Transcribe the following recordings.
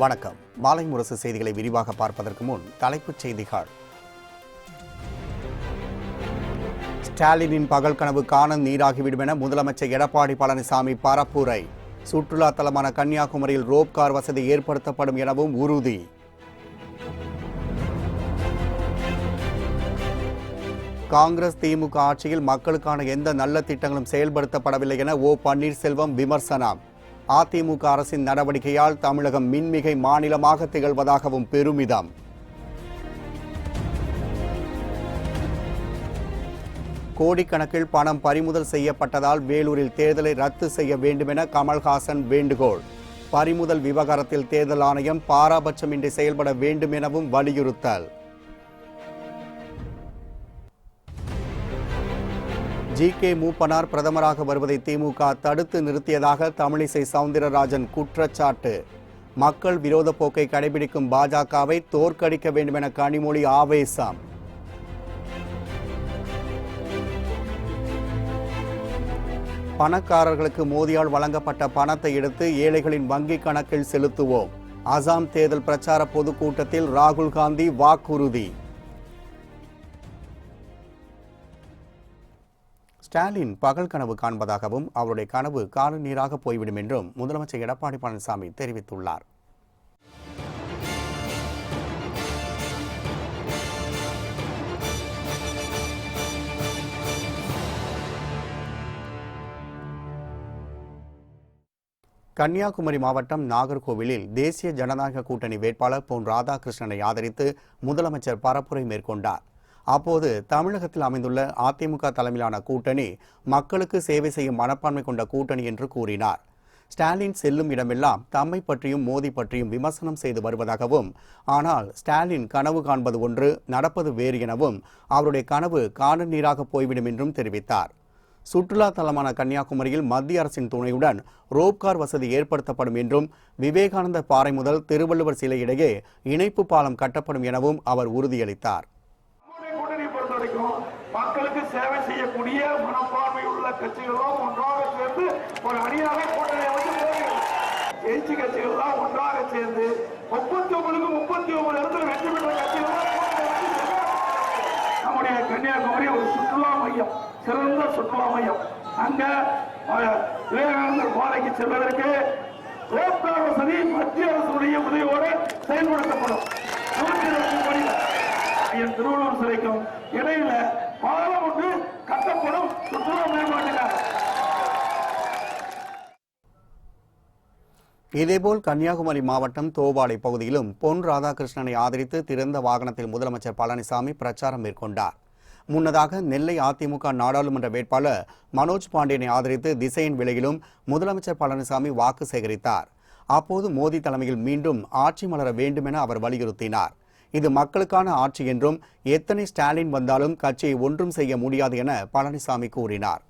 வணக்கம். மாலை முரசு செய்திகளை விரிவாக பார்ப்பதற்கு முன் தலைப்புச் செய்திகள். ஸ்டாலினின் பகல் கனவு காணல் நீராகிவிடும் என முதலமைச்சர் எடப்பாடி பழனிசாமி பரப்புரை. சுற்றுலா தலமான கன்னியாகுமரியில் ரோப் கார் வசதி ஏற்படுத்தப்படும் எனவும் உறுதி. காங்கிரஸ் திமுக ஆட்சியில் மக்களுக்கான எந்த நல்ல திட்டங்களும் செயல்படுத்தப்படவில்லை என ஓ பன்னீர்செல்வம் விமர்சனம். அதிமுக அரசின் நடவடிக்கையால் தமிழகம் மின்மிகை மாநிலமாக திகழ்வதாகவும் பெருமிதம். கோடிக்கணக்கில் பணம் பறிமுதல் செய்யப்பட்டதால் வேலூரில் தேர்தலை ரத்து செய்ய வேண்டும் என கமல்ஹாசன் வேண்டுகோள். பறிமுதல் விவகாரத்தில் தேர்தல் ஆணையம் பாராபட்சமின்றி செயல்பட வேண்டும் எனவும் வலியுறுத்தல். ஜி.கே. மூப்பனார் பிரதமராக வருவதை திமுக தடுத்து நிறுத்தியதாக தமிழிசை சவுந்தரராஜன் குற்றச்சாட்டு. மக்கள் விரோத போக்கை கடைபிடிக்கும் பாஜகவை தோற்கடிக்க வேண்டும் என கனிமொழி ஆவேசம். பணக்காரர்களுக்கு மோடியால் வழங்கப்பட்ட பணத்தை எடுத்து ஏழைகளின் வங்கிக் கணக்கில் செலுத்துவோம். அசாம் தேர்தல் பிரச்சார பொதுக்கூட்டத்தில் ராகுல் காந்தி வாக்குறுதி. ஸ்டாலின் பகல் கனவு காண்பதாகவும் அவருடைய கனவு காணல் நீராக போய்விடும் என்றும் முதலமைச்சர் எடப்பாடி பழனிசாமி தெரிவித்துள்ளார். கன்னியாகுமரி மாவட்டம் நாகர்கோவிலில் தேசிய ஜனநாயக கூட்டணி வேட்பாளர் பொன் ராதாகிருஷ்ணனை ஆதரித்து முதலமைச்சர் பரப்புரை மேற்கொண்டார். அப்போது தமிழகத்தில் அமைந்துள்ள அதிமுக தலைமையிலான கூட்டணி மக்களுக்கு சேவை செய்யும் மனப்பான்மை கொண்ட கூட்டணி என்று கூறினார். ஸ்டாலின் செல்லும் இடமெல்லாம் தம்மை பற்றியும் மோடி பற்றியும் விமர்சனம் செய்து வருவதாகவும், ஆனால் ஸ்டாலின் கனவு காண்பது ஒன்று, நடப்பது வேறு எனவும், அவருடைய கனவு காணல் நீராக போய்விடும் என்றும் தெரிவித்தார். சுற்றுலா தலமான கன்னியாகுமரியில் மத்திய அரசின் துணையுடன் ரோப்கார் வசதி ஏற்படுத்தப்படும் என்றும், விவேகானந்தர் பாறை முதல் திருவள்ளுவர் சிலை இடையே இணைப்பு பாலம் கட்டப்படும் எனவும் அவர் உறுதியளித்தார். மக்களுக்கு சேவை செய்யக்கூடிய மனப்பான்மை உள்ள கட்சிகளும் ஒன்றாக சேர்ந்து ஒரு அணியாக கூட்டணி எழுச்சி கட்சிகள் தான் ஒன்றாக சேர்ந்து 39 இடத்துல வெற்றி பெற்ற கட்சிகள் நம்முடைய கன்னியாகுமரி ஒரு சுற்றுலா மையம், சிறந்த சுற்றுலா மையம். அங்க விவேகானந்தர் பாறைக்கு செல்வதற்கு ரோப்கார் வசதி மத்திய அரசுடைய உதவியோடு செயல்படுத்தப்படும். திருவள்ளுவர் சிலைக்கும் இடையில பாலம் ஒன்று கட்டப்படும். சுற்றுலா மேம்பாட்டுக்காக. இதேபோல் கன்னியாகுமரி மாவட்டம் தோவாளை பகுதியிலும் பொன் ராதாகிருஷ்ணனை ஆதரித்து திறந்த வாகனத்தில் முதலமைச்சர் பழனிசாமி பிரச்சாரம் மேற்கொண்டார். முன்னதாக நெல்லை அதிமுக நாடாளுமன்ற வேட்பாளர் மனோஜ் பாண்டியனை ஆதரித்து திசையின் விலையிலும் முதலமைச்சர் பழனிசாமி வாக்கு சேகரித்தார். அப்போது மோடி தலைமையில் மீண்டும் ஆட்சி மலர வேண்டும் என அவர் வலியுறுத்தினார். இது மக்களுக்கான ஆட்சி என்றும், எத்தனை ஸ்டாலின் வந்தாலும் கட்சியை ஒன்றும் செய்ய முடியாது என பழனிசாமி கூறினார்.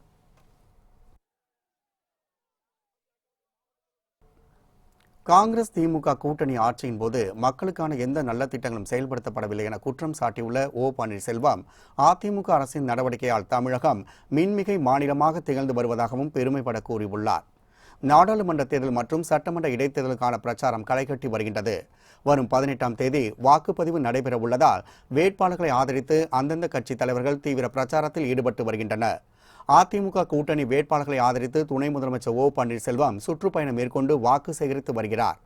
காங்கிரஸ் திமுக கூட்டணி ஆட்சியின் போது மக்களுக்கான எந்த நல்ல திட்டங்களும் செயல்படுத்தப்படவில்லை என குற்றம் சாட்டியுள்ள ஓ பன்னீர்செல்வம், அதிமுக அரசின் நடவடிக்கையால் தமிழகம் மின்மிகை மாநிலமாக திகழ்ந்து வருவதாகவும் பெருமைப்பட கூறியுள்ளார். நாடாளுமன்ற தேர்தல் மற்றும் சட்டமன்ற இடைத்தேர்தலுக்கான பிரச்சாரம் களைகட்டி வருகின்றது. வரும் 18ஆம் தேதி வாக்குப்பதிவு நடைபெற உள்ளதால் வேட்பாளர்களை ஆதரித்து அந்தந்த கட்சி தலைவர்கள் தீவிர பிரச்சாரத்தில் ஈடுபட்டு வருகின்றனர். அதிமுக கூட்டணி வேட்பாளர்களை ஆதரித்து துணை முதலமைச்சர் ஓ பன்னீர்செல்வம் சுற்றுப்பயணம் மேற்கொண்டு வாக்கு சேகரித்து வருகிறார்.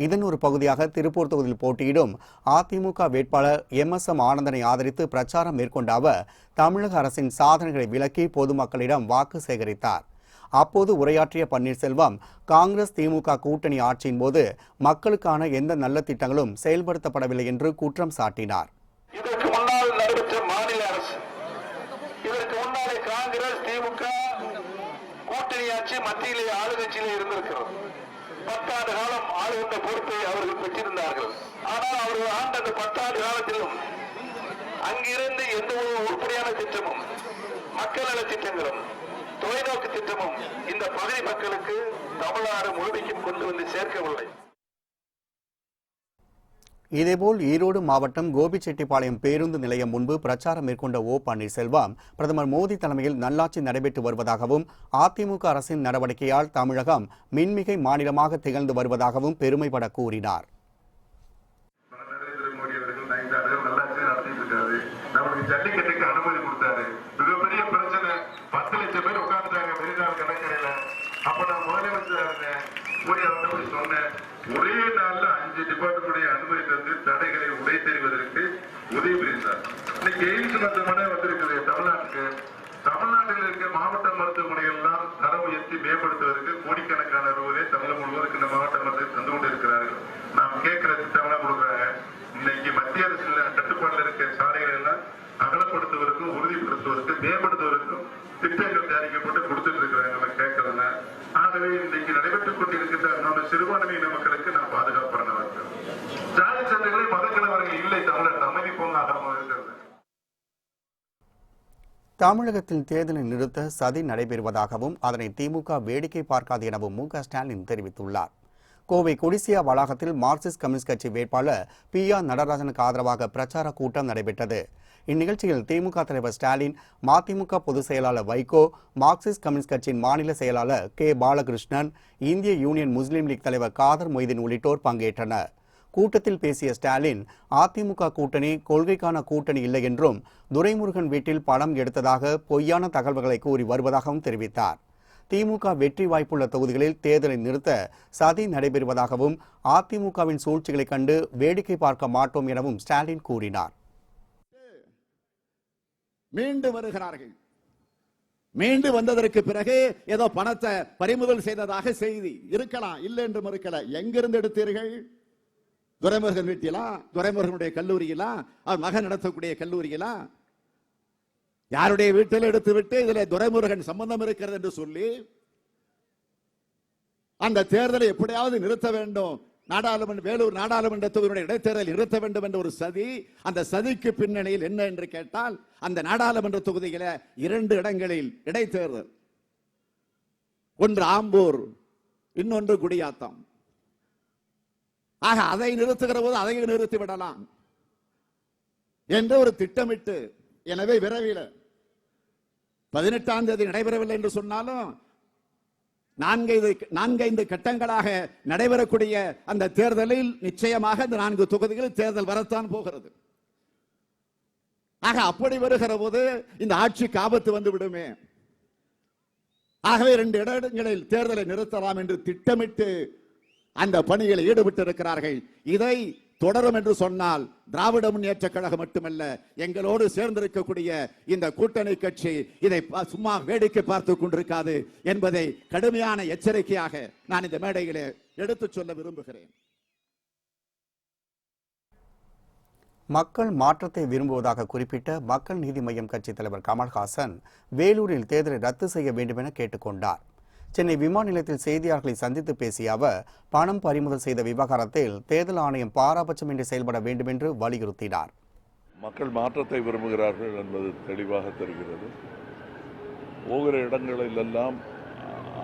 இதன் ஒரு பகுதியாக திருப்பூர் தொகுதியில் போட்டியிடும் அதிமுக வேட்பாளர் MSM ஆனந்தனை ஆதரித்து பிரச்சாரம் மேற்கொண்ட அவர் தமிழக அரசின் சாதனைகளை விளக்கி பொதுமக்களிடம் வாக்கு சேகரித்தார். அப்போது உரையாற்றிய பன்னீர்செல்வம், காங்கிரஸ் திமுக கூட்டணி ஆட்சியின் போது மக்களுக்கான எந்த நல்ல திட்டங்களும் செயல்படுத்தப்படவில்லை என்று குற்றம் சாட்டினார். இதற்கு முன்னால் நடைபெற்ற மாநில அரசு, இதற்கு முன்னாலே காங்கிரஸ் திமுக கூட்டணி ஆட்சி மத்தியிலே ஆளுங்கட்சியிலே இருந்திருக்கிறது. 10 ஆண்டு காலம் ஆளுகின்ற பொறுப்பை அவர்கள் பெற்றிருந்தார்கள். ஆனால் அவர்கள் ஆண்ட அந்த 10 ஆண்டு காலத்திலும் அங்கிருந்து எந்த ஒரு உருப்படியான திட்டமும், மக்கள் நல திட்டங்களும், தொலைநோக்கு திட்டமும் இந்த பகுதி மக்களுக்கு தமிழ்நாடு முழுமைக்கும் கொண்டு வந்து சேர்க்கவில்லை. இதேபோல் ஈரோடு மாவட்டம் கோபிச்செட்டிப்பாளையம் பேருந்து நிலையம் முன்பு பிரச்சாரம் மேற்கொண்ட ஓ பன்னீர்செல்வம் பிரதமர் மோடி தலைமையில் நல்லாட்சி நடைபெற்று வருவதாகவும் அதிமுக அரசின் நடவடிக்கையால் தமிழகம் மின்மிகை மாநிலமாக திகழ்ந்து வருவதாகவும் பெருமைப்பட கூறினார். ஜல்லிக்கட்டுக்கு அனுமதி கொடுத்தாரு. மிகப்பெரிய பிரச்சனை, 10 லட்சம் பேர் உட்கார்ந்துட்டாங்க மெரினால் கடற்கரையில. அப்ப நான் முதலமைச்சர் போய் அவர்கிட்ட சொன்னேன், ஒரே நாள்ல 5 டிபார்ட்மெண்ட் அனுமதி தந்து தடைகளை உடை தெரிவதற்கு உதவி புரிந்தார். இன்னைக்கு எய்ம்ஸ் மருத்துவமனை வந்திருக்குது தமிழ்நாட்டுக்கு. தமிழ்நாட்டில் இருக்க மாவட்ட மருத்துவமனைகள் எல்லாம் தரம் உயர்த்தி மேம்படுத்துவதற்கு கோடிக்கணக்கான ரூபாயை தமிழகம் முழுவதற்கு இந்த மாவட்ட மருத்துவம் தந்து கொண்டு இருக்கிறார்கள். நாம் கேட்கிற திட்டம்லாம் கொடுக்குறாங்க. இன்னைக்கு மத்திய அரசுல கட்டுப்பாட்டில் இருக்க சாலைகள் எல்லாம் அகலப்படுத்துவதற்கும் உறுதிப்படுத்துவதற்கும் மேம்படுத்துவதற்கும் திட்டங்கள் தயாரிக்கப்பட்டு கொடுத்துட்டு இருக்கிறாங்க கேட்கறதுல. ஆகவே இன்றைக்கு நடைபெற்றுக் கொண்டிருக்கின்ற நம்முடைய சிறுபான்மையின மக்களுக்கு நாம் பாதுகாப்பானவர்கள். ஜாதி சந்தைகளை மதக்கலவர்கள் இல்லை. தமிழர் அமைதி போங்காக இருக்கிறது. தமிழகத்தில் தேர்தலை நிறுத்த சதி நடைபெறுவதாகவும் அதனை திமுக வேடிக்கை பார்க்காது எனவும் மு.க. ஸ்டாலின் தெரிவித்துள்ளார். கோவை கொடிசியா வளாகத்தில் மார்க்சிஸ்ட் கம்யூனிஸ்ட் கட்சி வேட்பாளர் பி.ஆர். நடராஜனுக்கு ஆதரவாக பிரச்சார கூட்டம் நடைபெற்றது. இந்நிகழ்ச்சியில் திமுக தலைவர் ஸ்டாலின், மதிமுக பொதுச் செயலாளர் வைகோ, மார்க்சிஸ்ட் கம்யூனிஸ்ட் கட்சியின் மாநில செயலாளர் கே. பாலகிருஷ்ணன், இந்திய யூனியன் முஸ்லீம் லீக் தலைவர் காதர் மொய்தீன் உள்ளிட்டோர் பங்கேற்றனர். கூட்டத்தில் பேசிய ஸ்டாலின், அதிமுக கூட்டணி கொள்கைக்கான கூட்டணி இல்லை என்றும் துரைமுருகன் வீட்டில் பணம் எடுத்ததாக பொய்யான தகவல்களை கூறி வருவதாகவும் தெரிவித்தார். திமுக வெற்றி வாய்ப்புள்ள தொகுதிகளில் தேர்தலை நிறுத்த சதி நடைபெறுவதாகவும் அதிமுகவின் சூழ்ச்சிகளை கண்டு வேடிக்கை பார்க்க மாட்டோம் எனவும் ஸ்டாலின் கூறினார். மீண்டு வருகிறார்கள். மீண்டு வந்ததற்கு பிறகு ஏதோ பணத்தை பறிமுதல் செய்ததாக செய்தி இருக்கலாம், இல்லை என்று மறுக்கல. எங்கிருந்து எடுத்தீர்கள்? துரைமுருகன் வீட்டிலா? துரைமுருகனுடைய கல்லூரியிலா? அவர் மகன் நடத்தக்கூடிய கல்லூரியிலா? யாருடைய வீட்டில் எடுத்துவிட்டு இதுல துரைமுருகன் சம்பந்தம் இருக்கிறது என்று சொல்லி அந்த தேர்தலை எப்படியாவது நிறுத்த வேண்டும், வேலூர் நாடாளுமன்ற தொகுதியுடைய இடைத்தேர்தல் நிறுத்த வேண்டும் என்ற ஒரு சதி. அந்த சதிக்கு பின்னணியில் என்ன என்று கேட்டால், அந்த நாடாளுமன்ற தொகுதியில 2 இடங்களில் இடைத்தேர்தல், ஒன்று ஆம்பூர், இன்னொன்று குடியாத்தம். ஆக அதை நிறுத்துகிற போது அதையும் நிறுத்தி விடலாம் என்று ஒரு திட்டமிட்டு, எனவே விரைவில் 18ஆம் தேதி நடைபெறவில்லை என்று சொன்னாலும் 4-5 கட்டங்களாக நடைபெறக்கூடிய அந்த தேர்தலில் நிச்சயமாக இந்த 4 தொகுதிகளில் தேர்தல் வரத்தான் போகிறது. ஆக அப்படி வருகிற போது இந்த ஆட்சிக்கு ஆபத்து வந்து விடுமே. ஆகவே 2 இடங்களில் தேர்தலை நிறுத்தலாம் என்று திட்டமிட்டு அந்த பணியில் ஈடுபட்டு இருக்கிறார்கள். இதை தொடரும் என்று சொன்னால் திராவிட முன்னேற்ற கழகம் மட்டுமல்ல, எங்களோடு சேர்ந்திருக்கக்கூடிய இந்த கூட்டணி கட்சி இதை சும்மா வேடிக்கை பார்த்துக் கொண்டிருக்காது என்பதை கடுமையான எச்சரிக்கையாக நான் இந்த மேடையிலே எடுத்துச் சொல்ல விரும்புகிறேன். மக்கள் மாற்றத்தை விரும்புவதாக குறிப்பிட்ட மக்கள் நீதி மய்யம் கட்சி தலைவர் கமல்ஹாசன் வேலூரில் தேர்தலை ரத்து செய்ய வேண்டும் என கேட்டுக்கொண்டார். சென்னை விமான நிலையத்தில் செய்தியாளர்களை சந்தித்து பேசிய அவர், பணம் பறிமுதல் செய்த விவகாரத்தில் தேர்தல் ஆணையம் பாராபட்சமின்றி செயல்பட வேண்டும் என்று வலியுறுத்தினார். மக்கள் மாற்றத்தை விரும்புகிறார்கள் என்பது தெளிவாக தெரிகிறது. போகிற இடங்களிலெல்லாம்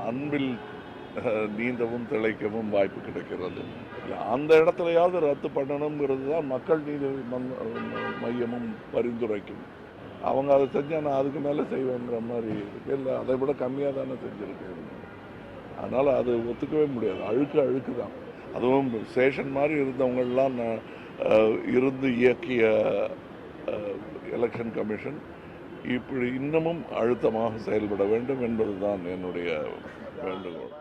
அன்பில் நீந்தவும் திளைக்கவும் வாய்ப்பு கிடைக்கிறது. அந்த இடத்துலையாவது ரத்து பண்ணணுங்கிறது தான் மக்கள் நீதி மையமும் பரிந்துரைக்கும். அவங்க அதை செஞ்சா நான் அதுக்கு மேலே செய்வேங்கிற மாதிரி இல்லை, அதை விட கம்மியாக தானே செஞ்சுருக்கேன். அதனால் அது ஒத்துக்கவே முடியாது. அழுக்கு தான். அதுவும் ஸ்டேஷன் மாதிரி இருந்தவங்கெல்லாம் இருந்து இயக்கிய எலெக்ஷன் கமிஷன் இப்படி இன்னமும் அழுத்தமாக செயல்பட வேண்டும் என்பதுதான் என்னுடைய வேண்டுகோள்.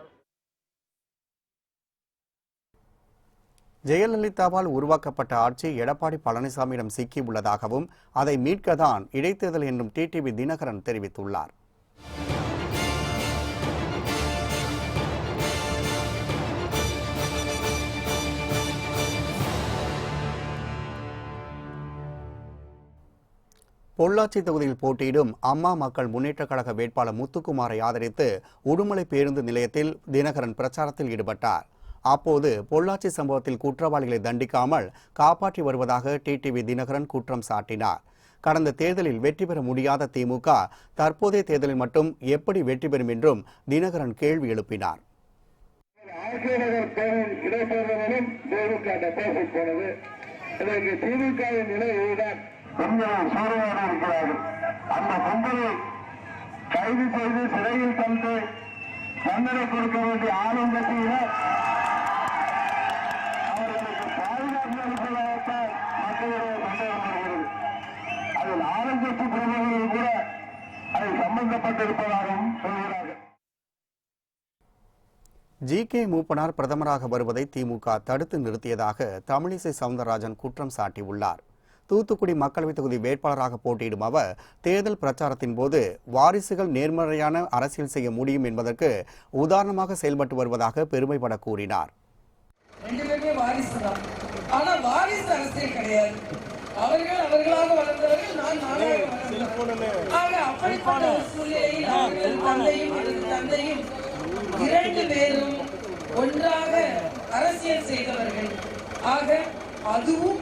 ஜெயலலிதாவால் உருவாக்கப்பட்ட ஆட்சி எடப்பாடி பழனிசாமியிடம் சிக்கியுள்ளதாகவும் அதை மீட்கத்தான் இடைத்தேர்தல் என்றும் டிடிவி தினகரன் தெரிவித்துள்ளார். பொள்ளாச்சி தொகுதியில் போட்டியிடும் அம்மா மக்கள் முன்னேற்றக் கழக வேட்பாளர் முத்துக்குமாரை ஆதரித்து உடுமலை பேருந்து நிலையத்தில் தினகரன் பிரச்சாரத்தில் ஈடுபட்டார். அப்போது பொள்ளாச்சி சம்பவத்தில் குற்றவாளிகளை தண்டிக்காமல் காப்பாற்றி வருவதாக டிடிவி தினகரன் குற்றம் சாட்டினார். கடந்த தேர்தலில் வெற்றி பெற முடியாத திமுக தற்போதைய தேர்தலில் மட்டும் எப்படி வெற்றி பெறும் என்றும் தினகரன் கேள்வி எழுப்பினார். இதற்கு திமுகவின் நிலை இதுதான். பெண்களை சூறையாடி இருக்கிறார்கள். அந்த பெண்களை கைது செய்து சிறையில் தந்து தண்டனை கொடுக்க வேண்டிய ஆளுங்கட்சியினர் அவர்களுக்கு பாதுகாப்பு அளிப்பதாகத்தான் மக்களுடைய சந்தேகம் வருகிறது. அதில் ஆளுங்கட்சி பிரதிநிதிகள் கூட அதில் சம்பந்தப்பட்டிருப்பதாகவும் சொல்கிறார்கள். ஜி.கே. மூப்பனார் பிரதமராக வருவதை திமுக தடுத்து நிறுத்தியதாக தமிழிசை சவுந்தரராஜன் குற்றம் சாட்டியுள்ளார். தூத்துக்குடி மக்களவைத் தொகுதி வேட்பாளராக போட்டியிடும் அவர் தேர்தல் பிரச்சாரத்தின் போது வாரிசுகள் நேர்மறையான அரசியல் செய்ய முடியும் என்பதற்கு உதாரணமாக செயல்பட்டு வருவதாக பெருமைப்பட கூறினார். அவர்கள் அவர்களாக வளர்ந்தவர்கள், நான் நானாக வளர்ந்தவர்கள். அப்படிப்பட்ட ஒரு சூழ்நிலையில் அவர்கள் தந்தையும் இரண்டு பேரும் ஒன்றாக அரசியல் செய்தவர்கள். ஆக அதுவும்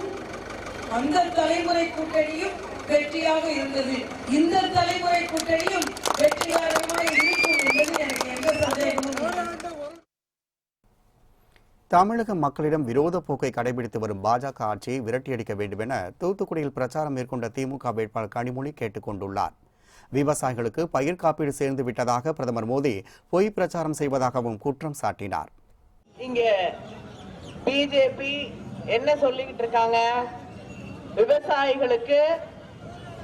அந்த தலைமுறை கூட்டணியும் வெற்றியாக இருந்தது. இந்த தலைமுறை கூட்டணியும் வெற்றிகரமாக இருக்கும் என்பது எனக்கு எந்த சந்தேகமும் இல்லை. தமிழக மக்களிடம் விரோத போக்கை கடைபிடித்து வரும் பாஜக ஆட்சியை விரட்டியடிக்க வேண்டும் என தூத்துக்குடியில் பிரச்சாரம் மேற்கொண்ட திமுக வேட்பாளர் கனிமொழி கேட்டுக் கொண்டுள்ளார். விவசாயிகளுக்கு பயிர் காப்பீடு சேர்ந்து விட்டதாக பிரதமர் மோடி பொய் பிரச்சாரம் செய்வதாகவும் குற்றம் சாட்டினார். இங்க பிஜேபி என்ன சொல்லிட்டு இருக்காங்க? விவசாயிகளுக்கு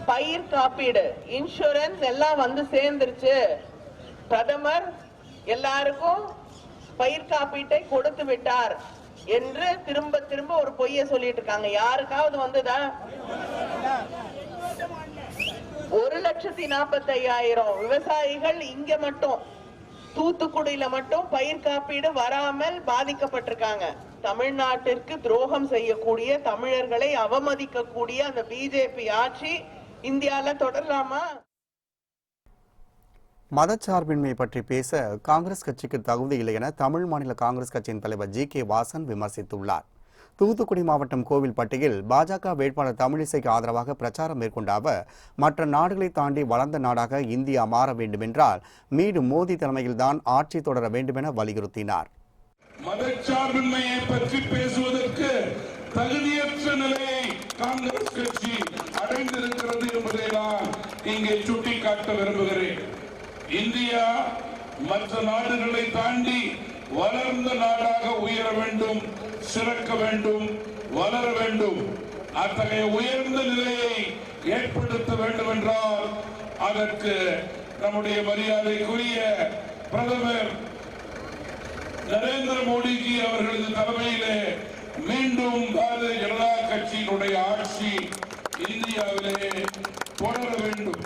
பயிர் காப்பீடு, இன்சூரன்ஸ் எல்லாம் வந்து சேர்ந்துருச்சு, பிரதமர் எல்லாருக்கும் பயிர் காப்பீட்டை கொடுத்து விட்டார் என்று திரும்ப திரும்ப ஒரு பொய்ய சொல்லிட்டு இருக்காங்க. யாருக்காவது வந்ததா? 1,45,000 விவசாயிகள் இங்க மட்டும் தூத்துக்குடியில மட்டும் பயிர் காப்பீடு வராமல் பாதிக்கப்பட்டிருக்காங்க. தமிழ்நாட்டிற்கு துரோகம் செய்யக்கூடிய, தமிழர்களை அவமதிக்கக்கூடிய அந்த பிஜேபி ஆட்சி இந்தியால தொடரலாமா? மதச்சார்பின்மை பற்றி பேச காங்கிரஸ் கட்சிக்கு தகுதி இல்லை என தமிழ் மாநில காங்கிரஸ் கட்சியின் தலைவர் ஜி.கே. வாசன் விமர்சித்துள்ளார். தூத்துக்குடி மாவட்டம் கோவில்பட்டியில் பாஜக வேட்பாளர் தமிழிசைக்கு ஆதரவாக பிரச்சாரம் மேற்கொண்ட அவர் மற்ற நாடுகளை தாண்டி வளர்ந்த நாடாக இந்தியா மாற வேண்டுமென்றால் மீண்டும் மோடி தலைமையில்தான் ஆட்சி தொடர வேண்டும் என வலியுறுத்தினார். மதச்சார்பின்மையை பற்றி பேசுவதற்கு தகுதியற்ற நிலையை காங்கிரஸ் கட்சி அடைந்திருக்கிறது என்பதை நான் இங்கே சுட்டிக்காட்ட விரும்புகிறேன். இந்தியா மற்ற நாடுகளை தாண்டி வளர்ந்த நாடாக உயர வேண்டும், சிறக்க வேண்டும், வளர வேண்டும். அத்தகைய உயர்ந்த நிலையை ஏற்படுத்த வேண்டும் என்றால் அதற்கு நம்முடைய மரியாதைக்குரிய பிரதமர் நரேந்திர மோடிஜி அவர்களது தலைமையிலே மீண்டும் பாரதிய ஜனதா கட்சியினுடைய ஆட்சி இந்தியாவிலே தொடர வேண்டும்.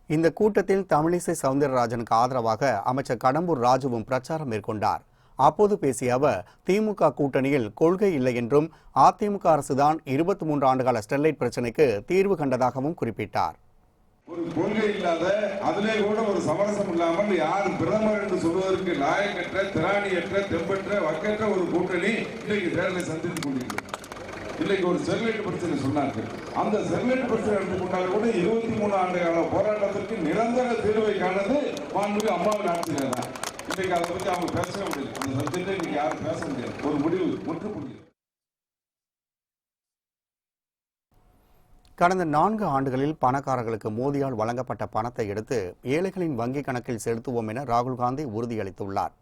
இந்த கூட்டத்தில் தமிழிசை சவுந்தரராஜனுக்கு ஆதரவாக அமைச்சர் கடம்பூர் ராஜுவும் பிரச்சாரம் மேற்கொண்டார். அப்போது பேசிய அவர் திமுக கூட்டணியில் கொள்கை இல்லை என்றும் அதிமுக அரசுதான் 23 ஆண்டுகால ஸ்டெர்லைட் பிரச்சனைக்கு தீர்வு கண்டதாகவும் குறிப்பிட்டார். ஒரு கொள்கை இல்லாத, அதிலே கூட ஒரு சமரசம் இல்லாமல் யார் பிரதமர் என்று சொல்வதற்கு லாயக்கற்ற, திராணியற்ற, தெம்பற்ற, வக்கற்ற ஒரு கூட்டணி இன்றைக்கு தேர்தலை சந்தித்துக் கொண்டிருக்கிறது. இன்னைக்கு ஒரு ஸ்டெர்லைட் பிரச்சனை சொன்னார்கள். அந்த ஸ்டெர்லைட் பிரச்சனை எடுத்துக்கொண்டால் கூட 23 ஆண்டு கால போராட்டத்திற்கு நிரந்தர தீர்வை காணது மாண்புமிகு அம்மாவின் ஆட்சியில தான். இன்னைக்கு அதை பற்றி அவங்க பேசவே முடியாது. அந்த சப்ஜெக்டை இன்னைக்கு யாரும் பேச முடியாது. ஒரு முடிவு முற்றுப்புள்ளி. கடந்த 4 ஆண்டுகளில் பணக்காரர்களுக்கு மோடியால் வழங்கப்பட்ட பணத்தை எடுத்து ஏழைகளின் வங்கிக் கணக்கில் செலுத்துவோம் என ராகுல் காந்தி உறுதியளித்துள்ளார்.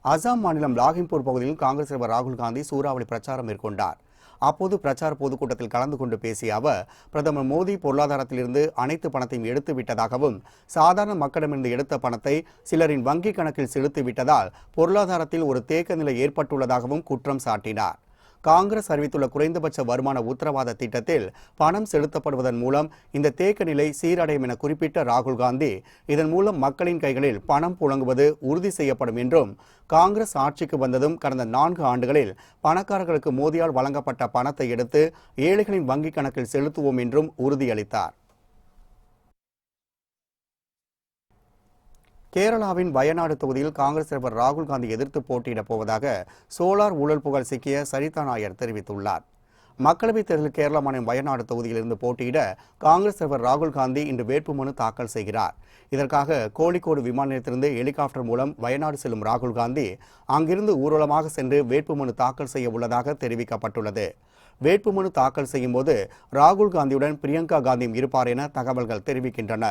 அசாம் மாநிலம் லாகிம்பூர் பகுதியில் காங்கிரஸ் தலைவர் ராகுல் காந்தி சூறாவளி பிரச்சாரம் மேற்கொண்டார். அப்போது பிரச்சார பொதுக்கூட்டத்தில் கலந்து கொண்டு பேசிய அவர் பிரதமர் மோடி பொருளாதாரத்திலிருந்து அனைத்து பணத்தையும் எடுத்து விட்டதாகவும் சாதாரண மக்களிடமிருந்து எடுத்த பணத்தை சிலரின் வங்கிக் கணக்கில் செலுத்திவிட்டதால் பொருளாதாரத்தில் ஒரு தேக்க நிலை ஏற்பட்டுள்ளதாகவும் குற்றம் சாட்டினார். காங்கிரஸ் அறிவித்துள்ள குறைந்தபட்ச வருமான உத்தரவாத திட்டத்தில் பணம் செலுத்தப்படுவதன் மூலம் இந்த தேக்க நிலை சீரடையும் என குறிப்பிட்ட ராகுல் காந்தி இதன் மூலம் மக்களின் கைகளில் பணம் புழங்குவது உறுதி செய்யப்படும் என்றும் காங்கிரஸ் ஆட்சிக்கு வந்ததும் கடந்த 4 ஆண்டுகளில் பணக்காரர்களுக்கு மோடியால் வழங்கப்பட்ட பணத்தை எடுத்து ஏழைகளின் வங்கிக் கணக்கில் செலுத்துவோம் என்றும் உறுதியளித்தார். கேரளாவின் வயநாடு தொகுதியில் காங்கிரஸ் தலைவர் ராகுல் காந்தி எதிர்த்து போட்டியிடப் போவதாக சோலார் ஊழல் புகழ் சிக்கிய சரிதா நாயர் தெரிவித்துள்ளார். மக்களவைத் தேர்தலில் கேரள மாநிலம் வயநாடு தொகுதியிலிருந்து போட்டியிட காங்கிரஸ் தலைவர் ராகுல் காந்தி இன்று வேட்புமனு தாக்கல் செய்கிறார். இதற்காக கோழிக்கோடு விமான நிலையத்திலிருந்து ஹெலிகாப்டர் மூலம் வயநாடு செல்லும் ராகுல் காந்தி அங்கிருந்து ஊர்வலமாக சென்று வேட்புமனு தாக்கல் செய்ய உள்ளதாக தெரிவிக்கப்பட்டுள்ளது. வேட்புமனு தாக்கல் செய்யும் போது ராகுல் காந்தியுடன் பிரியங்கா காந்தியும் இருப்பார் என தகவல்கள் தெரிவிக்கின்றன.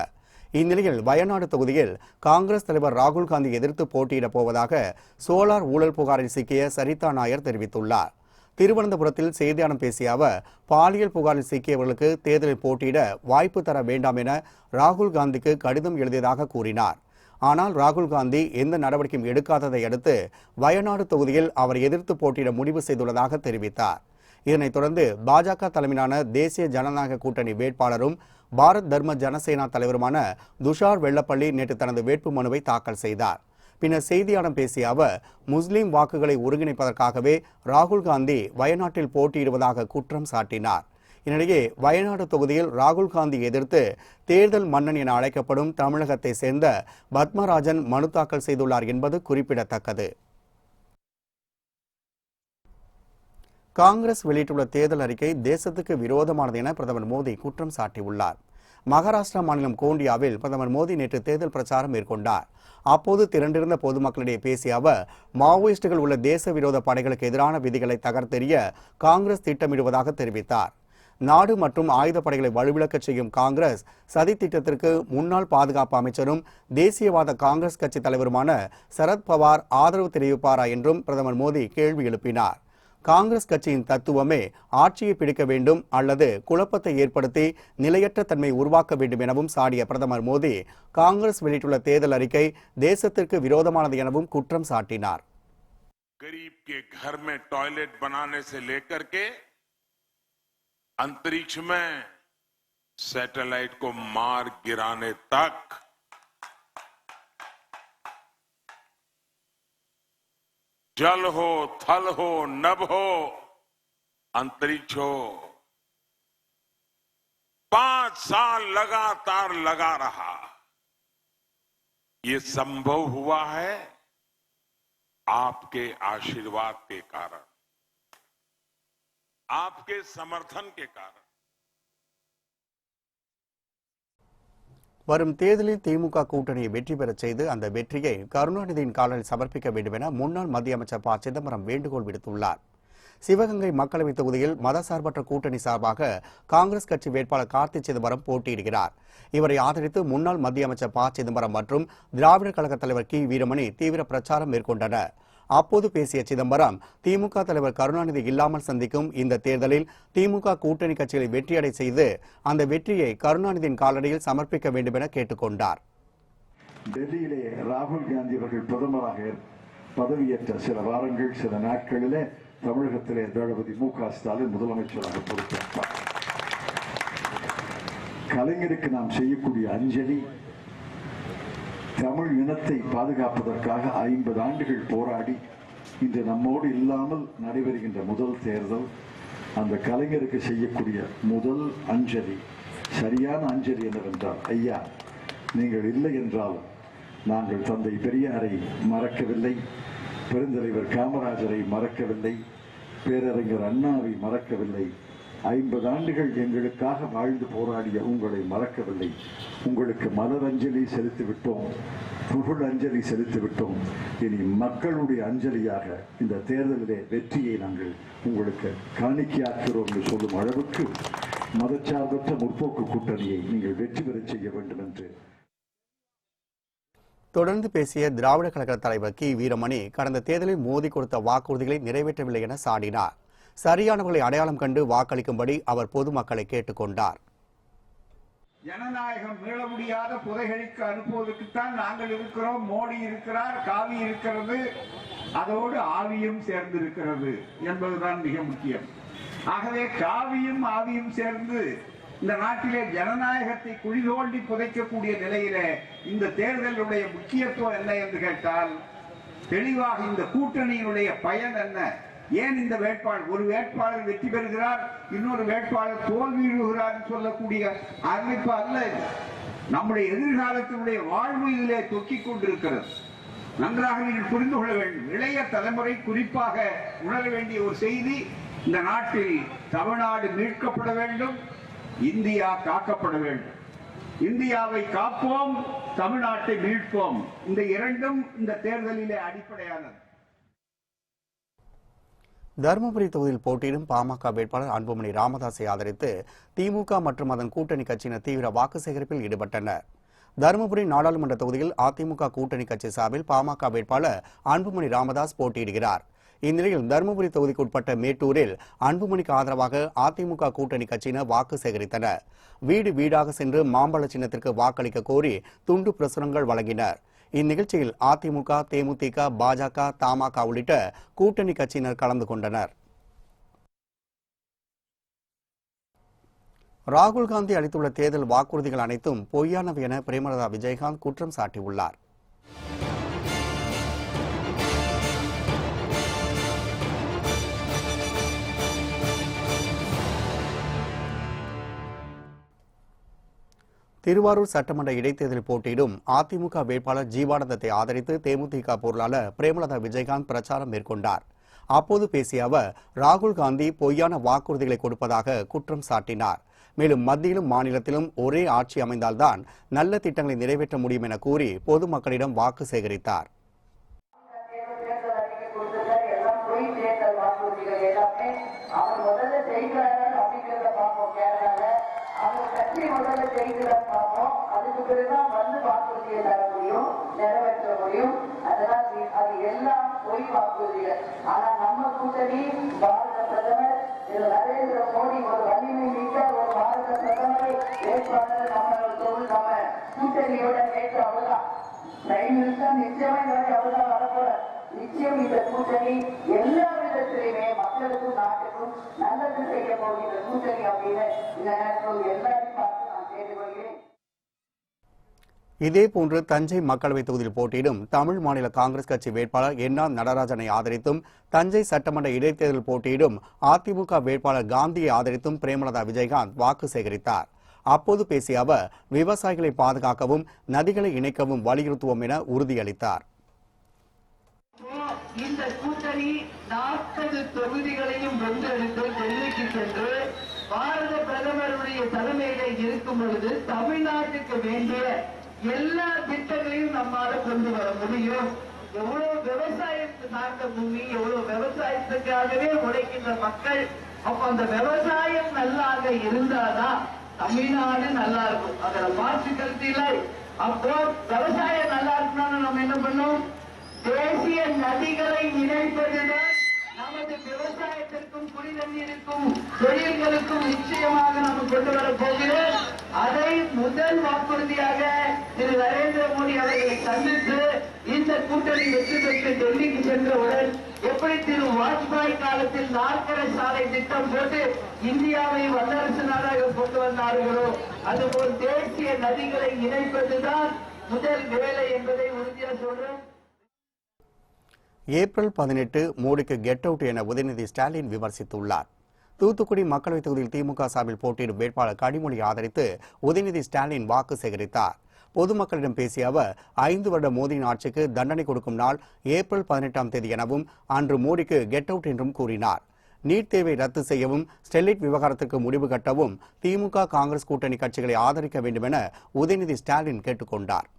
இந்நிலையில் வயநாடு தொகுதியில் காங்கிரஸ் தலைவர் ராகுல் காந்தி எதிர்த்து போட்டியிடப் போவதாக சோலார் ஊழல் புகாரில் சிக்கிய சரிதா நாயர் தெரிவித்துள்ளார். திருவனந்தபுரத்தில் செய்தியாளர்களிடம் பேசிய அவர், பாலியல் புகாரில் சிக்கியவர்களுக்கு தேர்தலில் போட்டியிட வாய்ப்பு தர வேண்டாம் என ராகுல் காந்திக்கு கடிதம் எழுதியதாக கூறினார். ஆனால் ராகுல் காந்தி எந்த நடவடிக்கையும் எடுக்காததை அடுத்து வயநாடு தொகுதியில் அவர் எதிர்த்து போட்டியிட முடிவு செய்துள்ளதாக தெரிவித்தார். இதனைத் தொடர்ந்து பாஜக தலைமையிலான தேசிய ஜனநாயக கூட்டணி வேட்பாளரும் பாரத் தர்ம ஜனசேனா தலைவருமான துஷார் வெள்ளப்பள்ளி நேற்று தனது வேட்புமனுவை தாக்கல் செய்தார். பின்னர் செய்தியாளர்களிடம் பேசிய அவர், முஸ்லிம் வாக்குகளை ஒருங்கிணைப்பதற்காகவே ராகுல் காந்தி வயநாட்டில் போட்டியிடுவதாக குற்றம் சாட்டினார். இதனிடையே வயநாடு தொகுதியில் ராகுல் காந்தி எதிர்த்து தேர்தல் மன்னன் என அழைக்கப்படும் தமிழகத்தை சேர்ந்த பத்மராஜன் மனு தாக்கல் செய்துள்ளார் என்பது குறிப்பிடத்தக்கது. காங்கிரஸ் வெளியிட்டுள்ள தேர்தல் அறிக்கை தேசத்துக்கு விரோதமானது என பிரதமர் மோடி குற்றம் சாட்டியுள்ளார். மகாராஷ்டிரா மாநிலம் கோண்டியாவில் பிரதமர் மோடி நேற்று தேர்தல் பிரச்சாரம் மேற்கொண்டார். அப்போது திரண்டிருந்த பொதுமக்களிடையே பேசிய அவர், மாவோயிஸ்டுகள் உள்ள தேச விரோத படைகளுக்கு எதிரான விதிகளை தகர்த்தெறிய காங்கிரஸ் திட்டமிடுவதாக தெரிவித்தார். நாடு மற்றும் ஆயுதப்படைகளை வலுவிழக்கச் செய்யும் காங்கிரஸ் சதி திட்டத்திற்கு முன்னாள் பாதுகாப்பு அமைச்சரும் தேசியவாத காங்கிரஸ் கட்சி தலைவருமான சரத்பவார் ஆதரவு தெரிவிப்பாரா என்றும் பிரதமர் மோடி கேள்வி எழுப்பினார். காங்கிரஸ் கட்சியின் தத்துவமே ஆட்சியை பிடிக்க வேண்டும் அல்லது குழப்பத்தை ஏற்படுத்தி நிலையற்ற தன்மை உருவாக்க வேண்டும் எனவும் சாடிய பிரதமர் மோடி காங்கிரஸ் வெளியிட்டுள்ள தேர்தல் அறிக்கை தேசத்திற்கு விரோதமானது எனவும் குற்றம் சாட்டினார். गरीब के घर में टॉयलेट बनाने से लेकर के अंतरिक्ष में सैटेलाइट को मार गिराने तक जल हो, थल हो, नभ हो, अंतरिक्ष हो, 5 साल लगातार लगा रहा. ये संभव हुआ है आपके आशीर्वाद के कारण, आपके समर्थन के कारण. வரும் தேர்தலில் திமுக கூட்டணியை வெற்றி பெறச் செய்து அந்த வெற்றியை கருணாநிதியின் காலில் சமர்ப்பிக்க வேண்டும் என முன்னாள் மத்திய அமைச்சர் ப. சிதம்பரம் வேண்டுகோள் விடுத்துள்ளார். சிவகங்கை மக்களவைத் தொகுதியில் மதசார்பற்ற கூட்டணி சார்பாக காங்கிரஸ் கட்சி வேட்பாளர் கார்த்தி சிதம்பரம் போட்டியிடுகிறார். இவரை ஆதரித்து முன்னாள் மத்திய அமைச்சர் ப. சிதம்பரம் மற்றும் திராவிடர் கழக தலைவர் கி. வீரமணி தீவிர பிரச்சாரம் மேற்கொண்டனர். அப்போது பேசிய சிதம்பரம், திமுக தலைவர் கருணாநிதி இல்லாமல் சந்திக்கும் இந்த தேர்தலில் திமுக கூட்டணி கட்சிகளை வெற்றியடை செய்து அந்த வெற்றியை கருணாநிதியின் காலடியில் சமர்ப்பிக்க வேண்டும் என கேட்டுக்கொண்டார். டெல்லியிலே ராகுல் காந்தி அவர்கள் பிரதமராக பதவியேற்ற சில வாரங்கள், சில நாட்களிலே தமிழகத்திலே தளபதி மு க ஸ்டாலின் முதலமைச்சராக பொறுப்பேற்றார். கலைஞருக்கு நாம் செய்யக்கூடிய அஞ்சலி, தமிழ் இனத்தை பாதுகாப்பதற்காக 50 ஆண்டுகள் போராடி இன்று நம்மோடு இல்லாமல் நடைபெறுகின்ற முதல் தேர்தல், அந்த கலைஞருக்கு செய்யக்கூடிய முதல் அஞ்சலி, சரியான அஞ்சலி என்னவென்றால், ஐயா நீங்கள் இல்லை என்றாலும் நாங்கள் தந்தை பெரியாரை மறக்கவில்லை, பெருந்தலைவர் காமராஜரை மறக்கவில்லை, பேரறிஞர் அண்ணாவை மறக்கவில்லை, 50 ஆண்டுகள் எங்களுக்காக வாழ்ந்து போராடிய உங்களை மறக்கவில்லை. உங்களுக்கு மலர் அஞ்சலி செலுத்திவிட்டோம், புகழ் அஞ்சலி செலுத்திவிட்டோம். இனி மக்களுடைய அஞ்சலியாக இந்த தேர்தலிலே வெற்றியை நாங்கள் உங்களுக்கு காணிக்கையாக்கிறோம் என்று சொல்லும் அளவுக்கு மதச்சார்பற்ற முற்போக்கு கூட்டணியை நீங்கள் வெற்றி பெறச் செய்ய வேண்டும் என்று தொடர்ந்து பேசிய திராவிட கழக தலைவர் கி. வீரமணி, கடந்த தேர்தலில் மோடி கொடுத்த வாக்குறுதிகளை நிறைவேற்றவில்லை என சாடினார். சரியானவர்களை அடையாளம் கண்டு வாக்களிக்கும்படி அவர் பொதுமக்களை கேட்டுக்கொண்டார். ஜனநாயகம் மீள முடியாத புதைகளுக்கு அனுப்புவதற்குத்தான் நாங்கள் இருக்கிறோம். மோடி இருக்கிறார், காவி இருக்கிறது, அதோடு ஆவியும் சேர்ந்திருக்கிறது என்பதுதான் மிக முக்கியம். ஆகவே காவியும் ஆவியும் சேர்ந்து இந்த நாட்டிலே ஜனநாயகத்தை குழி தோண்டி புதைக்கக்கூடிய நிலையிலே இந்த தேர்தலுடைய முக்கியத்துவம் என்ன என்று கேட்டால், தெளிவாக இந்த கூட்டணியினுடைய பயன் என்ன, ஏன் இந்த வேட்பாளர், ஒரு வேட்பாளர் வெற்றி பெறுகிறார், இன்னொரு வேட்பாளர் தோல்வியுறுகிறார் சொல்லக்கூடிய அறிவிப்பு அல்ல. நம்முடைய எதிர்காலத்தினுடைய வாழ்வு இதிலே தொக்கிக் கொண்டிருக்கிறது. நன்றாக நீங்கள் புரிந்து கொள்ள வேண்டும். இளைய தலைமுறை குறிப்பாக உணர வேண்டிய ஒரு செய்தி, இந்த நாட்டில் தமிழ்நாடு மீட்கப்பட வேண்டும், இந்தியா காக்கப்பட வேண்டும். இந்தியாவை காப்போம், தமிழ்நாட்டை மீட்போம். இந்த இரண்டும் இந்த தேர்தலிலே அடிப்படையானது. தருமபுரி தொகுதியில் போட்டியிடும் பாமக வேட்பாளர் அன்புமணி ராமதாஸை ஆதரித்து திமுக மற்றும் அதன் கூட்டணி கட்சியினர் தீவிர வாக்கு சேகரிப்பில் ஈடுபட்டனர். தருமபுரி நாடாளுமன்ற தொகுதியில் அதிமுக கூட்டணி கட்சி சார்பில் பாமக வேட்பாளர் அன்புமணி ராமதாஸ் போட்டியிடுகிறார். இந்நிலையில் தருமபுரி தொகுதிக்கு உட்பட்ட மேட்டூரில் அன்புமணிக்கு ஆதரவாக அதிமுக கூட்டணி கட்சியினர் வாக்கு சேகரித்தனர். வீடு வீடாக சென்று மாம்பழ சின்னத்திற்கு வாக்களிக்க கோரி துண்டு பிரசுரங்கள் வழங்கினர். இந்நிகழ்ச்சியில் அதிமுக, தேமுதிக, பாஜக, தமாக உள்ளிட்ட கூட்டணி கட்சியினர் கலந்து கொண்டனர். ராகுல் காந்தி அளித்துள்ள தேர்தல் வாக்குறுதிகள் அனைத்தும் பொய்யானவை என பிரேமலதா விஜயகாந்த் குற்றம் சாட்டியுள்ளார். திருவாரூர் சட்டமன்ற இடைத்தேர்தலில் போட்டியிடும் அதிமுக வேட்பாளர் ஜீவானந்தத்தை ஆதரித்து தேமுதிக பொருளாளர் பிரேமலதா விஜயகாந்த் பிரச்சாரம் மேற்கொண்டார். அப்போது பேசிய அவர் ராகுல் காந்தி பொய்யான வாக்குறுதிகளை கொடுப்பதாக குற்றம் சாட்டினார். மேலும் மத்தியிலும் மாநிலத்திலும் ஒரே ஆட்சி அமைந்தால்தான் நல்ல திட்டங்களை நிறைவேற்ற முடியும் என கூறி பொதுமக்களிடம் வாக்கு சேகரித்தார். அதுக்கு பிறகுதான் வந்து வாக்குறுதியை தர முடியும், நிறைவேற்ற முடியும். அதனால் அது எல்லாம் பொய் வாக்குறுதிகள். ஆனா நம்ம கூட்டணி பாரத பிரதமர் திரு நரேந்திர மோடி ஒரு வலிமை மிக்க ஒரு பாரத பிரதமரை வேட்பாளர் நம்ம கூட்டணியோட நேற்று அவர்தான் பிரைம் மினிஸ்டர் நிச்சயமா அவர்தான் வரப்போற. நிச்சயம் இந்த கூட்டணி எல்லா விதத்திலுமே மக்களுக்கும் நாட்டுக்கும் நல்லது செய்ய போகிற கூட்டணி அப்படின்னு இந்த நேரத்தில் எல்லாரும் பார்த்து நான் கேட்டுக்கொள்கிறேன். இதேபோன்று தஞ்சை மக்களவைத் தொகுதியில் போட்டியிடும் தமிழ் மாநில காங்கிரஸ் கட்சி வேட்பாளர் என்.ஆர். நடராஜனை ஆதரித்தும் தஞ்சை சட்டமன்ற இடைத்தேர்தல் போட்டியிடும் அதிமுக வேட்பாளர் காந்தியை ஆதரித்தும் பிரேமலதா விஜயகாந்த் வாக்கு சேகரித்தார். அப்போது பேசிய அவர் விவசாயிகளை பாதுகாக்கவும் நதிகளை இணைக்கவும் வலியுறுத்துவோம் என உறுதியளித்தார். இந்த கூட்டணி 40 தொகுதிகளையும் வென்றெடுத்து டெல்லிக்கு சென்று பாரத பிரதமருடைய தலைமையில இருக்கும் பொழுது தமிழ்நாட்டுக்கு வேண்டிய எல்லா திட்டங்களையும் நம்மால கொண்டு வர முடியும். எவ்வளவு விவசாயத்தை சார்ந்த பூமி, எவ்வளவு விவசாயத்துக்காகவே உழைக்கின்ற மக்கள். அப்ப அந்த விவசாயம் நல்லாக இருந்தாதான் தமிழ்நாடு நல்லா இருக்கும். அதுல மாற்று கருத்தில்லை. அப்போ விவசாயம் நல்லா இருக்கணும்னு நம்ம என்ன பண்ணோம்? தேசிய நதிகளை இணைப்பதுதான் நமது விவசாயத்திற்கும் குடிநீருக்கும் தொழில்களுக்கும் நிச்சயமாக நாம் கொண்டு வரப் போகிறோம். அதை முதல் வாக்குறுதியாக திரு நரேந்திர மோடி அவர்களை சந்தித்து இந்த கூட்டணி வெற்றி பெற்று டெல்லிக்கு சென்றவுடன் எப்படி திரு வாஜ்பாய் காலத்தில் 4 சாலை திட்டம் போட்டு இந்தியாவை வல்லரசு நாடாக கொண்டு வந்தார்களோ அதுபோல் தேசிய நதிகளை இணைப்பதுதான் முதல் வேலை என்பதை உறுதியாக சொல்றோம். ஏப்ரல் 18 மோடிக்கு கெட் அவுட் என உதயநிதி ஸ்டாலின் விமர்சித்துள்ளார். தூத்துக்குடி மக்களவைத் தொகுதியில் திமுக சார்பில் போட்டியிடும் வேட்பாளர் கனிமொழி ஆதரித்து உதயநிதி ஸ்டாலின் வாக்கு சேகரித்தார். பொதுமக்களிடம் பேசிய அவர் 5 வருட மோடியின் ஆட்சிக்கு தண்டனை கொடுக்கும் நாள் ஏப்ரல் 18ஆம் தேதி எனவும் அன்று மோடிக்கு கெட் அவுட் என்றும் கூறினார். நீட் தேர்வை ரத்து செய்யவும் ஸ்டெர்லைட் விவகாரத்திற்கு முடிவு கட்டவும் திமுக காங்கிரஸ் கூட்டணி கட்சிகளை ஆதரிக்க வேண்டும் என உதயநிதி ஸ்டாலின் கேட்டுக் கொண்டார்.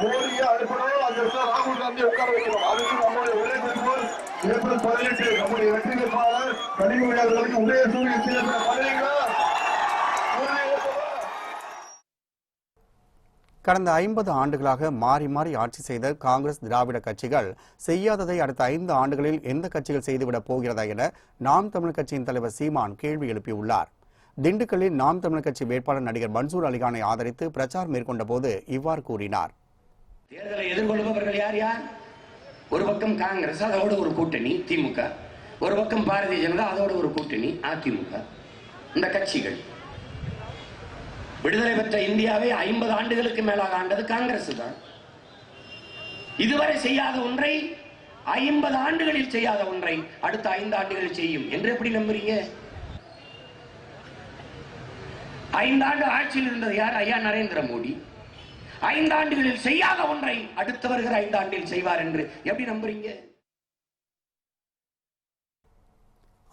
மோடியை அனுப்பணும், அங்க இருக்க ராகுல் காந்தியை உட்கார வைக்கணும். அதுக்கு நம்முடைய ஒரே குறிக்கோள் ஏப்ரல் 18 நம்முடைய வெற்றி வேட்பாளர் கனிமொழி அவர்களுக்கு உதயசூரியன் பண்ணுவீங்களா? கடந்த 50 ஆண்டுகளாக மாறி மாறி ஆட்சி செய்த காங்கிரஸ் திராவிட கட்சிகள் செய்யாததை அடுத்த 5 ஆண்டுகளில் எந்த கட்சிகள் செய்துவிடப் போகிறதா என நாம் தமிழ் கட்சியின் தலைவர் சீமான் கேள்வி எழுப்பியுள்ளார். திண்டுக்கல்லில் நாம் தமிழ் கட்சி வேட்பாளர் நடிகர் மன்சூர் அலிகானை ஆதரித்து பிரச்சாரம் மேற்கொண்ட போது இவ்வாறு கூறினார். தேர்தலை எதிர்கொள்பவர்கள் யார் யார்? ஒரு பக்கம் காங்கிரஸ், அதோட ஒரு கூட்டணி திமுக, ஒரு பக்கம் பாரதிய ஜனதா, அதோட ஒரு கூட்டணி அதிமுக. இந்த கட்சிகள் விடுதலை பெற்ற இந்தியாவை 50 ஆண்டுகளுக்கு மேலாக ஆண்டது காங்கிரஸ் தான். இதுவரை செய்யாத ஒன்றை 50 ஆண்டுகளில் செய்யாத ஒன்றை அடுத்த 5 ஆண்டுகளில் செய்யும் என்று எப்படி நம்புறீங்க? 5 ஆண்டு ஆட்சியில் இருந்தது யார்? ஐயா நரேந்திர மோடி. 5 ஆண்டுகளில் செய்யாத ஒன்றை அடுத்து வருகிற 5 ஆண்டில் செய்வார் என்று எப்படி நம்புறீங்க?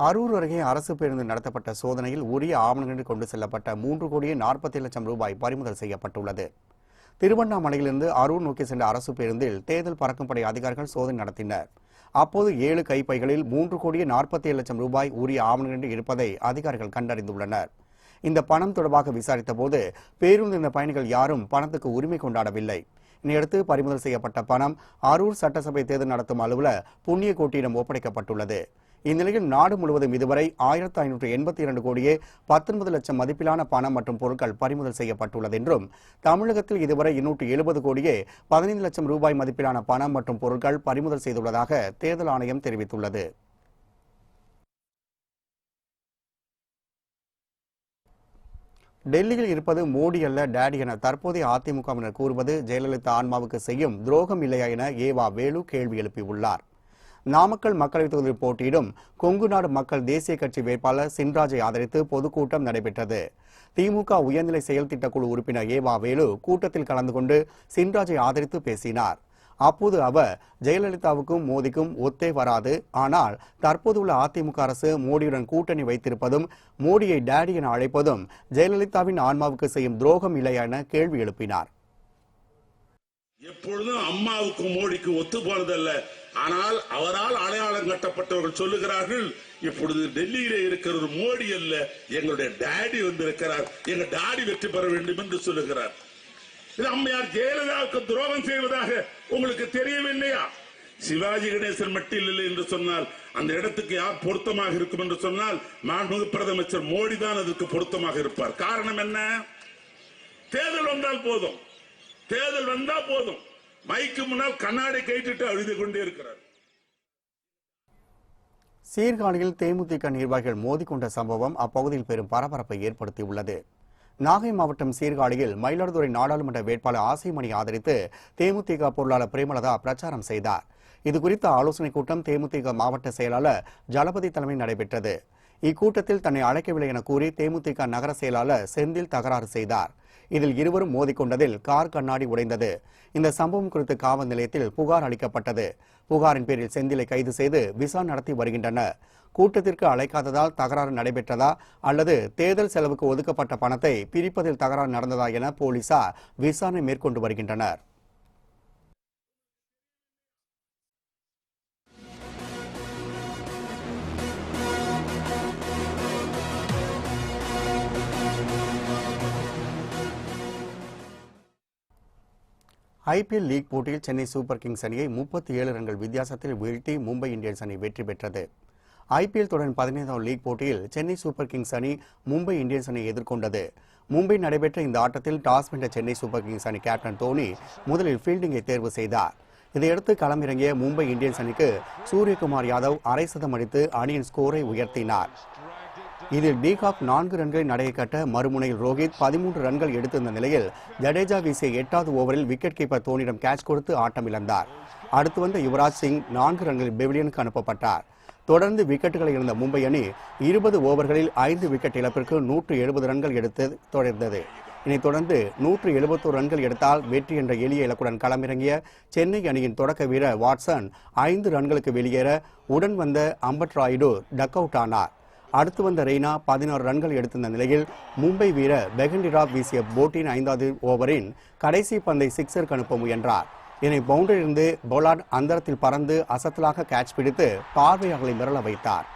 அரூர் அருகே அரசு பேருந்து நடத்தப்பட்ட சோதனையில் உரிய ஆவணங்கள் கொண்டு செல்லப்பட்ட 3,40,00,000 ரூபாய் பறிமுதல் செய்யப்பட்டுள்ளது. திருவண்ணாமலையிலிருந்து அரூர் நோக்கி சென்ற அரசு பேருந்தில் தேர்தல் பறக்கும் படை அதிகாரிகள் சோதனை நடத்தினர். அப்போது 7 கைப்பைகளில் 3,47,00,000 ரூபாய் உரிய ஆவணங்கள் இருப்பதை அதிகாரிகள் கண்டறிந்துள்ளனர். இந்த பணம் தொடர்பாக விசாரித்த போது பேருந்து இந்த பயணிகள் யாரும் பணத்துக்கு உரிமை கொண்டாடவில்லை. இதையடுத்து பறிமுதல் செய்யப்பட்ட பணம் அரூர் சட்டசபை தேர்தல் நடத்தும் அலுவலர் புண்ணியகோட்டியிடம் ஒப்படைக்கப்பட்டுள்ளது. இந்நிலையில் நாடு முழுவதும் இதுவரை 1,582 கோடியே 19 லட்சம் மதிப்பிலான பணம் மற்றும் பொருட்கள் பறிமுதல் செய்யப்பட்டுள்ளது என்றும் தமிழகத்தில் இதுவரை 270 கோடியே 15 லட்சம் ரூபாய் மதிப்பிலான பணம் மற்றும் பொருட்கள் பறிமுதல் செய்துள்ளதாக தேர்தல் ஆணையம் தெரிவித்துள்ளது. டெல்லியில் இருப்பது மோடி அல்ல டேடி என தற்போதைய அதிமுகவினர் கூறுவது ஜெயலலிதா ஆன்மாவுக்கு செய்யும் துரோகம் இல்லையா என ஏவா வேலு கேள்வி எழுப்பியுள்ளார். நாமக்கல் மக்களவைத் தொகுதியில் போட்டியிடும் கொங்கு நாடு மக்கள் தேசிய கட்சி வேட்பாளர் சின்ராஜை ஆதரித்து பொதுக்கூட்டம் நடைபெற்றது. திமுக உயர்நிலை செயல் திட்டக்குழு உறுப்பினர் ஏவா வேலு கூட்டத்தில் கலந்து கொண்டு சின்ராஜை ஆதரித்து பேசினார். அப்போது அவர் ஜெயலலிதாவுக்கும் மோடிக்கும் ஒத்தே வராது, ஆனால் தற்போதுள்ள அதிமுக அரசு மோடியுடன் கூட்டணி வைத்திருப்பதும் மோடியை டேடி என அழைப்பதும் ஜெயலலிதாவின் ஆன்மாவுக்கு செய்யும் துரோகம் இல்லையா என கேள்வி எழுப்பினார். எப்பொழுதும் அம்மாவுக்கும் மோடிக்கும் ஒத்து போனதல்ல, ஆனால் அவரால் அடையாளம் கட்டப்பட்டவர்கள் சொல்லுகிறார்கள் இப்பொழுது டெல்லியிலே இருக்கிற ஒரு மோடி அல்ல, எங்களுடைய டாடி வந்திருக்கிறார், எங்க டாடி வெற்றி பெற வேண்டும் என்று சொல்லுகிறார். இது அம்மையார் ஜெயலலிதாவுக்கு துரோகம் செய்வதாக உங்களுக்கு தெரியவில்லையா? சிவாஜி கணேசன் மட்டும் இல்லை என்று சொன்னால் அந்த இடத்துக்கு யார் பொருத்தமாக இருக்கும் என்று சொன்னால் மாண்புமிகு பிரதமர் மோடி தான் அதற்கு பொருத்தமாக இருப்பார். காரணம் என்ன? தேர்தல் வந்தால் போதும், தேர்தல் வந்தா போதும், மைக்கு முன்னால் கண்ணாடி கைட்டு அழுது கொண்டே இருக்கிறார். சீர்காழியில் தேமுதிக நிர்வாகிகள் மோதிக்கொண்ட சம்பவம் அப்பகுதியில் பெரும் பரபரப்பை ஏற்படுத்தியுள்ளது. நாகை மாவட்டம் சீர்காழியில் மயிலாடுதுறை நாடாளுமன்ற வேட்பாளர் ஆசைமணி ஆதரித்து தேமுதிக பொருளாளர் பிரேமலதா பிரச்சாரம் செய்தார். இதுகுறித்த ஆலோசனைக் கூட்டம் தேமுதிக மாவட்ட செயலாளர் ஜலபதி தலைமையில் நடைபெற்றது. இக்கூட்டத்தில் தன்னை அழைக்கவில்லை என கூறி தேமுதிக நகர செயலாளர் செந்தில் தகராறு செய்தார். இதில் இருவரும் மோதிக்கொண்டதில் கார் கண்ணாடி உடைந்தது. இந்த சம்பவம் குறித்து காவல் நிலையத்தில் புகார் அளிக்கப்பட்டது. புகாரின் பேரில் செந்திலை கைது செய்து விசாரணை நடத்தி வருகின்றனர். கூட்டத்திற்கு அழைக்காததால் தகராறு நடைபெற்றதா அல்லது தேர்தல் செலவுக்கு ஒதுக்கப்பட்ட பணத்தை பிரிப்பதில் தகராறு நடந்ததா என போலீசார் விசாரணை மேற்கொண்டு வருகின்றனர். ஐபிஎல் லீக் போட்டியில் சென்னை சூப்பர் கிங்ஸ் அணியை 37 ரன்கள் வித்தியாசத்தில் வீழ்த்தி மும்பை இந்தியன்ஸ் அணி வெற்றி பெற்றது. ஐபிஎல் தொடரின் 15ஆம் லீக் போட்டியில் சென்னை சூப்பர் கிங்ஸ் அணி மும்பை இந்தியன்ஸ் அணியை எதிர்கொண்டது. மும்பை நடைபெற்ற இந்த ஆட்டத்தில் டாஸ் வென்ற சென்னை சூப்பர் கிங்ஸ் அணி கேப்டன் தோனி முதலில் ஃபீல்டிங்கை தேர்வு செய்தார். இதையடுத்து களமிறங்கிய மும்பை இந்தியன்ஸ் அணிக்கு சூரியகுமார் யாதவ் அரை சதம் அடித்து அணியின் ஸ்கோரை உயர்த்தினார். இதில் டீகாக் 4 ரன்களை நடையை கட்ட மறுமுனையில் ரோஹித் 13 ரன்கள் எடுத்திருந்த நிலையில் ஜடேஜா வீசிய 8வது ஓவரில் விக்கெட் கீப்பர் தோனியிடம் கேட்ச் கொடுத்து ஆட்டம் இழந்தார். அடுத்து வந்த யுவராஜ் சிங் 4 ரன்களில் பெவிலியனுக்கு அனுப்பப்பட்டார். தொடர்ந்து விக்கெட்டுகளை இழந்த மும்பை அணி 20 ஓவர்களில் 5 விக்கெட் இழப்பிற்கு 170 ரன்கள் எடுத்து தொடர்ந்தது. இதைத் தொடர்ந்து 171 ரன்கள் எடுத்தால் வெற்றி என்ற எளிய இலக்குடன் களமிறங்கிய சென்னை அணியின் தொடக்க வீரர் வாட்சன் 5 ரன்களுக்கு வெளியேற உடன் வந்த அம்பட் ராயுடு டக் அவுட் ஆனார். அடுத்து வந்த ரெய்னா 16 ரன்கள் எடுத்திருந்த நிலையில் மும்பை வீரர் பெகண்டிராவ் வீசிய போட்டின் 5வது ஓவரின் கடைசி பந்தை சிக்ஸருக்கு அனுப்ப முயன்றார். இதனை பவுண்டரியிலிருந்து பொலார்ட் அந்தரத்தில் பறந்து அசத்தலாக கேட்ச் பிடித்து பார்வையாளர்களை மிரள வைத்தார்.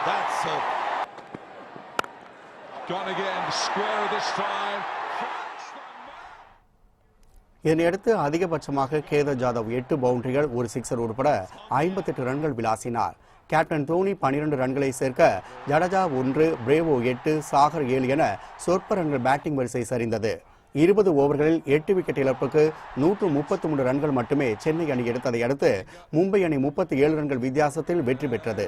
That's it. Gone again, square this time. இதனையடுத்து அதிகபட்சமாக கேதர் ஜாதவ் 8 பவுண்டரிகள் ஒரு சிக்ஸர் உட்பட 58 ரன்கள் விளாசினார். கேப்டன் தோனி 12 ரன்களை சேர்க்க ஜடேஜா 1, பிரேவோ 8, சாகர் 7 என சொற்ப ரன்கள் பேட்டிங் வரிசை சரிந்தது. 20 ஓவர்களில் 8 விக்கெட் இழப்புக்கு 133 ரன்கள் மட்டுமே சென்னை அணி எடுத்ததை அடுத்து மும்பை அணி 37 ரன்கள் வித்தியாசத்தில் வெற்றி பெற்றது.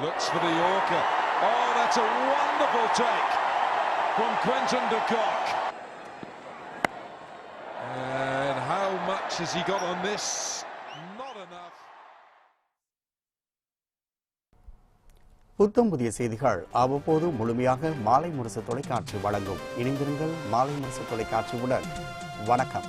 Looks for the Yorker. Oh, that's a wonderful take from Quinton de Kock. And how much has he got on this? Not enough. புத்தம் புதிய செய்திகள் அவ்வப்போது முழுமையாக மாலை முரசு தொலைக்காட்சி வழங்கும். இணைந்திருங்கள் மாலை முரசு தொலைக்காட்சியுடன். வணக்கம்.